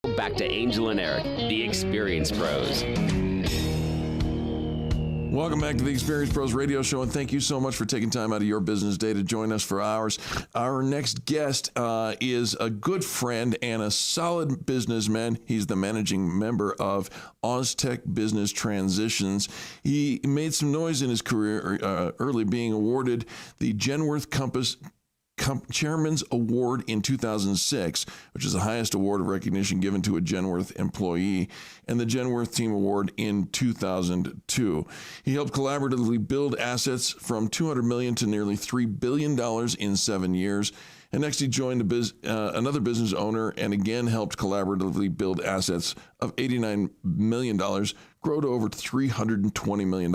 Back to Angel and Eric, the Experience Pros. Welcome back to the Experience Pros Radio Show, and thank you so much for taking time out of your business day to join us for ours. Our next guest is a good friend and a solid businessman. He's the managing member of Austec Business Transitions. He made some noise in his career early, being awarded the Genworth Chairman's Award in 2006, which is the highest award of recognition given to a Genworth employee, and the Genworth Team Award in 2002. He helped collaboratively build assets from $200 million to nearly $3 billion in 7 years. And next, he joined another business owner and again helped collaboratively build assets of $89 million, grow to over $320 million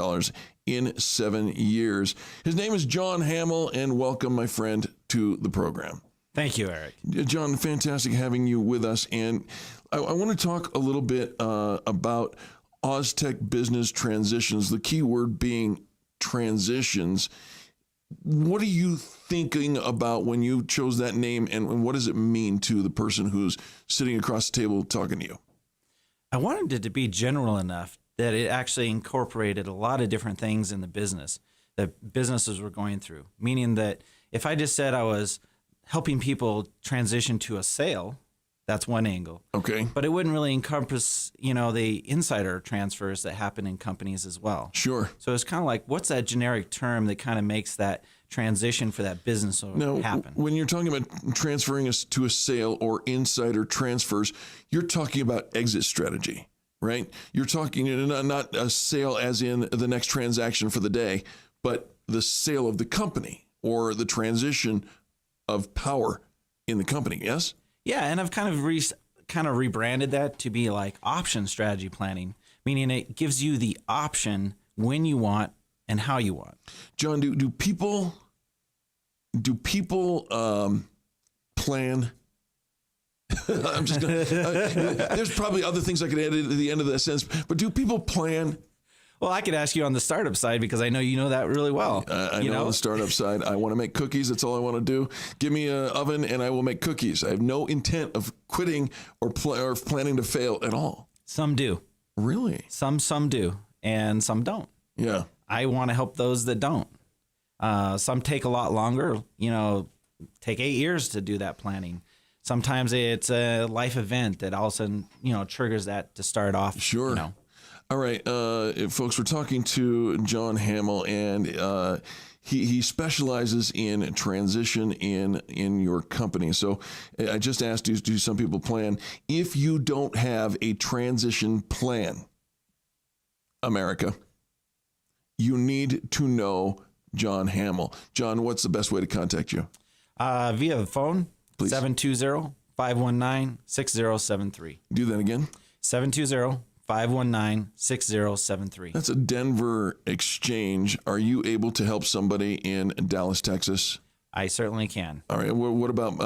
in 7 years. His name is John Hamill, and welcome, my friend, to the program. Thank you, Eric. John, fantastic having you with us. And I want to talk a little bit about Austec Business Transitions, the key word being transitions. What are you thinking about when you chose that name, and what does it mean to the person who's sitting across the table talking to you? I wanted it to be general enough that it actually incorporated a lot of different things in the business that businesses were going through, meaning that if I just said I was helping people transition to a sale, that's one angle. Okay. But it wouldn't really encompass, the insider transfers that happen in companies as well. Sure. So it's kind of like, what's that generic term that kind of makes that transition for that business happen? When you're talking about transferring us to a sale or insider transfers, you're talking about exit strategy, right? You're talking not a sale as in the next transaction for the day, but the sale of the company or the transition of power in the company, yes? Yeah, and I've kind of rebranded that to be like option strategy planning, meaning it gives you the option when you want and how you want. John, do people plan? I'm just gonna. There's probably other things I could add at the end of that sentence, but do people plan? Well, I could ask you on the startup side because I know you know that really well. I know on the startup side. I want to make cookies. That's all I want to do. Give me an oven and I will make cookies. I have no intent of quitting or planning to fail at all. Some do. Really? Some do, and some don't. Yeah. I want to help those that don't. Some take a lot longer, take 8 years to do that planning. Sometimes it's a life event that all of a sudden, triggers that to start off. Sure. All right, folks, we're talking to John Hamill, and he specializes in transition in your company. So I just asked you, do some people plan? If you don't have a transition plan, America, you need to know John Hamill. John, what's the best way to contact you? Via the phone, please. 720-519-6073. Do that again. 720-519-6073. That's a Denver exchange. Are you able to help somebody in Dallas, Texas? I certainly can. All right. What about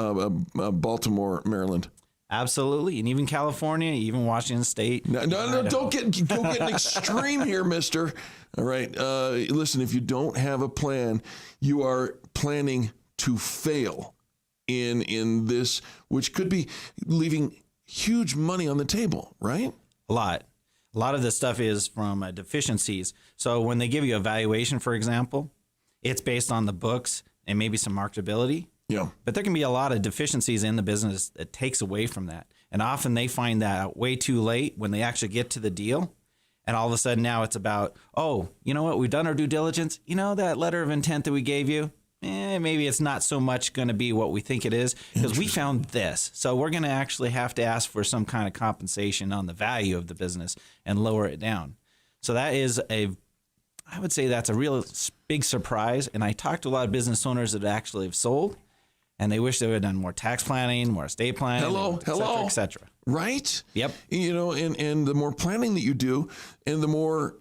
Baltimore, Maryland? Absolutely. And even California, even Washington State. No, don't get extreme here, mister. All right. Listen, if you don't have a plan, you are planning to fail in this, which could be leaving huge money on the table, right? A lot of this stuff is from deficiencies. So when they give you a valuation, for example, it's based on the books and maybe some marketability. Yeah. But there can be a lot of deficiencies in the business that takes away from that. And often they find that out way too late when they actually get to the deal. And all of a sudden now it's about, oh, you know what? We've done our due diligence. That letter of intent that we gave you, maybe it's not so much going to be what we think it is because we found this. So we're going to actually have to ask for some kind of compensation on the value of the business and lower it down. So that is I would say that's a real big surprise. And I talked to a lot of business owners that actually have sold, and they wish they would have done more tax planning, more estate planning, et cetera. Right? Yep. And the more planning that you do, and the more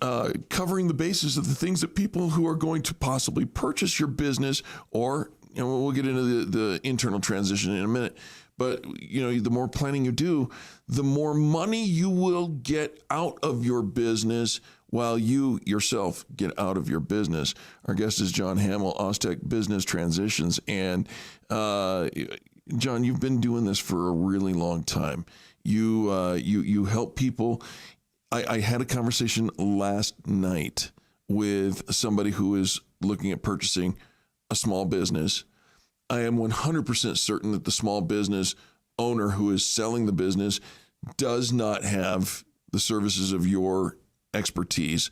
covering the bases of the things that people who are going to possibly purchase your business, or we'll get into the internal transition in a minute. But the more planning you do, the more money you will get out of your business while you yourself get out of your business. Our guest is John Hamill, Austec Business Transitions. And John, you've been doing this for a really long time. You help people. I had a conversation last night with somebody who is looking at purchasing a small business. I am 100% certain that the small business owner who is selling the business does not have the services of your expertise.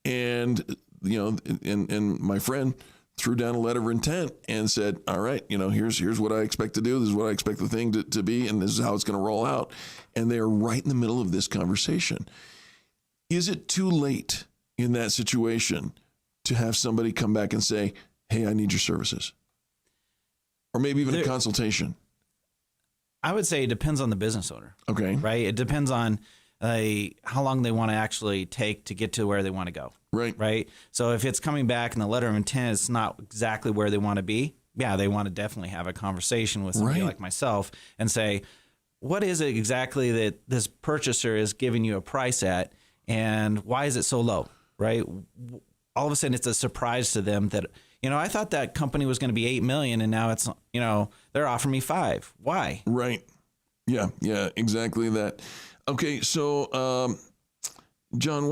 And, and my friend threw down a letter of intent and said, all right, here's what I expect to do. This is what I expect the thing to be. And this is how it's going to roll out. And they are right in the middle of this conversation. Is it too late in that situation to have somebody come back and say, hey, I need your services? Or maybe even a consultation? I would say it depends on the business owner. Okay. Right? It depends on how long they want to actually take to get to where they want to go. Right. Right? So if it's coming back and the letter of intent is not exactly where they want to be, yeah, they want to definitely have a conversation with somebody like myself and say, what is it exactly that this purchaser is giving you a price at, and why is it so low? Right? All of a sudden, it's a surprise to them that, I thought that company was going to be $8 million, and now it's, they're offering me $5 million. Why? Right. Yeah, exactly that. Okay, so John,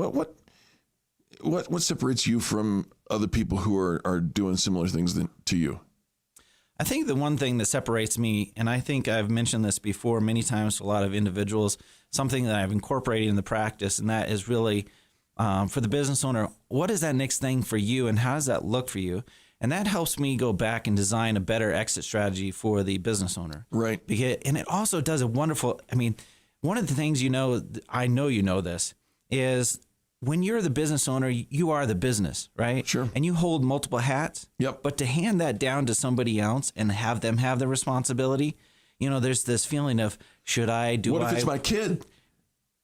what separates you from other people who are doing similar things to you? I think the one thing that separates me, and I think I've mentioned this before many times to a lot of individuals, something that I've incorporated in the practice, and that is really for the business owner, what is that next thing for you, and how does that look for you? And that helps me go back and design a better exit strategy for the business owner. Right. And it also does a wonderful, one of the things I know you know this, is when you're the business owner, you are the business, right? Sure. And you hold multiple hats. Yep. But to hand that down to somebody else and have them have the responsibility, there's this feeling of, should I, what if it's my kid?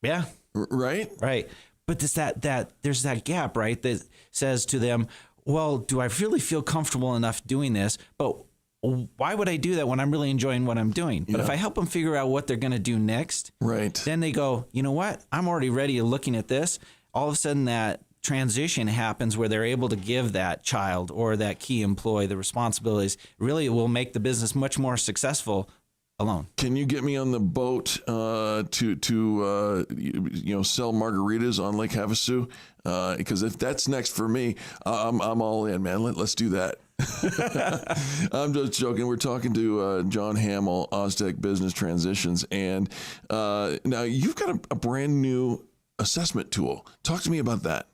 Yeah. Right? Right. But there's that gap, right, that says to them, well, do I really feel comfortable enough doing this? But why would I do that when I'm really enjoying what I'm doing? But if I help them figure out what they're going to do next, right, then they go, you know what? I'm already ready to looking at this. All of a sudden that transition happens where they're able to give that child or that key employee the responsibilities. Really, it will make the business much more successful alone. Can you get me on the boat to sell margaritas on Lake Havasu? Because if that's next for me, I'm all in, man. Let's do that. I'm just joking. We're talking to John Hamill, Austec Business Transitions, and now you've got a brand new assessment tool. Talk to me about that.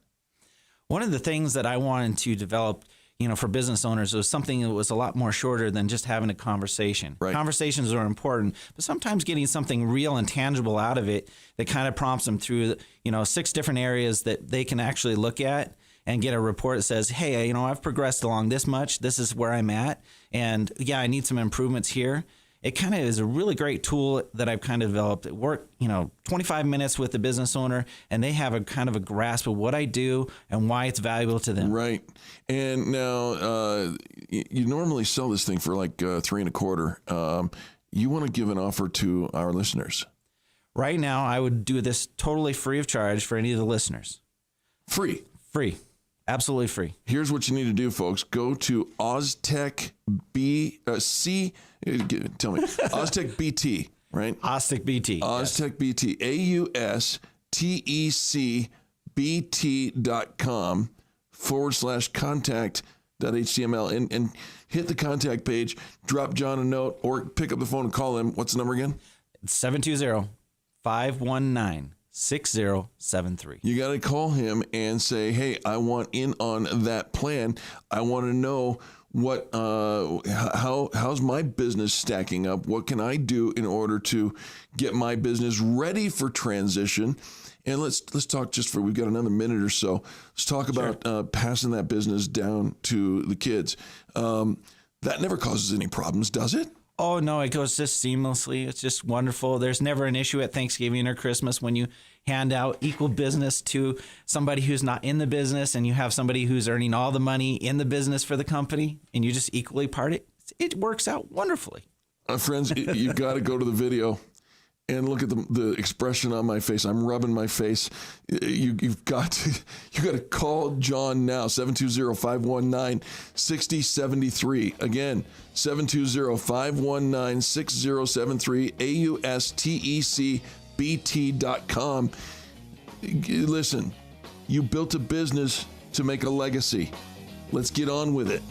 One of the things that I wanted to develop, for business owners was something that was a lot more shorter than just having a conversation. Right. Conversations are important, but sometimes getting something real and tangible out of it that kind of prompts them through, 6 different areas that they can actually look at and get a report that says, hey, I've progressed along this much. This is where I'm at. And yeah, I need some improvements here. It kind of is a really great tool that I've kind of developed. It worked, 25 minutes with the business owner, and they have a kind of a grasp of what I do and why it's valuable to them. Right. And now you normally sell this thing for like $3.25. You want to give an offer to our listeners? Right now, I would do this totally free of charge for any of the listeners. Free. Absolutely free. Here's what you need to do, folks. Go to Austec tell me, Austec BT, right? Austec BT. Austec BT, AUSTECBT.com/contact.html and hit the contact page, drop John a note, or pick up the phone and call him. What's the number again? It's 720-519-6073. You got to call him and say, hey, I want in on that plan. I want to know how's my business stacking up? What can I do in order to get my business ready for transition? And let's talk we've got another minute or so. Let's talk about passing that business down to the kids. That never causes any problems, does it? Oh, no, it goes just seamlessly. It's just wonderful. There's never an issue at Thanksgiving or Christmas when you hand out equal business to somebody who's not in the business and you have somebody who's earning all the money in the business for the company and you just equally part it. It works out wonderfully. Friends, you've got to go to the video and look at the expression on my face. I'm rubbing my face. You've got to call John now, 720-519-6073. Again, 720-519-6073, bt.com. Listen, you built a business to make a legacy. Let's get on with it.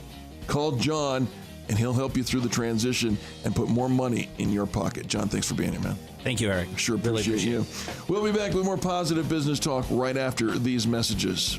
Call John, and he'll help you through the transition and put more money in your pocket. John, thanks for being here, man. Thank you, Eric. Sure appreciate you. We'll be back with more positive business talk right after these messages.